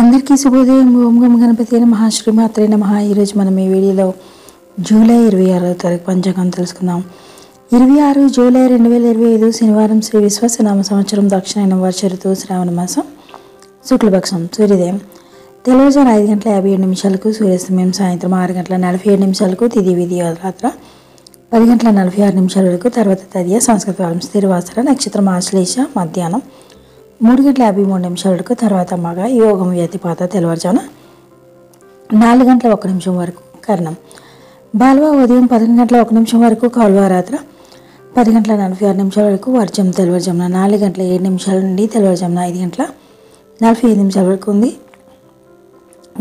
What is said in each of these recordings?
అందరికీ శుభోదయం. ఓం గం గణపతి నమః, శ్రీమాత్రే నమః. ఈరోజు మనం ఈ వీడియోలో జూలై 26వ తారీఖు పంచాంగం తెలుసుకుందాం. 26 జూలై 2025 శనివారం, శ్రీ విశ్వాసనామ సంవత్సరం, దక్షిణాయనం, వర్ష ఋతువు, శ్రావణ మాసం, శుక్లపక్షం. సూర్యోదయం తెల్లవారుజామున 5 గంటల 57 నిమిషాలకు, సూర్యాస్తమయం సాయంత్రం 6 గంటల 47 నిమిషాలకు, తిథి విధి రాత్ర 10 గంటల 46 నిమిషాల వరకు, తర్వాత తదియ సంస్కృత కాలం, స్థిరవాసర నక్షత్రం ఆశ్లేష మధ్యాహ్నం 3 గంటల 53 నిమిషాల వరకు, తర్వాత మగ యోగం వ్యతిపాత తెల్లవారుజామున 4 గంటల 1 నిమిషం వరకు, కర్ణం బాల్వా ఉదయం 11 గంటల 1 నిమిషం వరకు, కౌల్వ రాత్ర 10 గంటల 46 నిమిషాల వరకు, వర్జం తెల్లవారుజామున 4 గంటల 7 నిమిషాల నుండి తెల్లవారుజామున 5 గంటల 45 నిమిషాల వరకు ఉంది.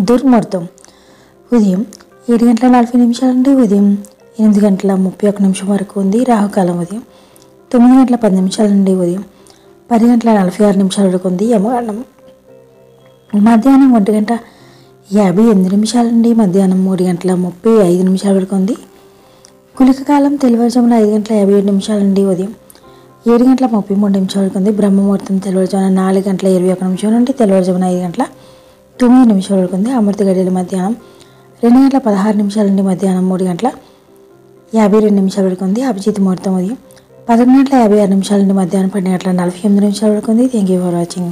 దుర్ముహూర్తం ఉదయం 7 గంటల 40 నిమిషాల నుండి ఉదయం 8 గంటల 31 నిమిషం వరకు ఉంది. రాహుకాలం ఉదయం 9 గంటల 10 నిమిషాల నుండి ఉదయం 10 గంటల 46 నిమిషాల వరకు ఉంది. యమగండం మధ్యాహ్నం 1 గంట 58 నిమిషాల నుండి మధ్యాహ్నం 3 గంటల 35 నిమిషాల వరకు ఉంది. కులిక కాలం తెల్లవారుజామున 5 గంటల 57 నిమిషాల నుండి ఉదయం 7 గంటల 33 నిమిషాల వరకు ఉంది. బ్రహ్మముహూర్తం తెల్లవారుజామున 4 గంటల 21 నిమిషాల నుండి తెల్లవారుజామున 5 గంటల 9 నిమిషాల వరకు ఉంది. అమృత గడియలు మధ్యాహ్నం 2 గంటల 16 నిమిషాల నుండి మధ్యాహ్నం 3 గంటల 52 నిమిషాల వరకు ఉంది. అభిజిత్ ముహూర్తం ఉదయం 11 గంటల 56 నిమిషాల నుండి మధ్యాహ్నం 12 గంటల 48 నిమిషాల వరకు ఉంది. Thank you for watching.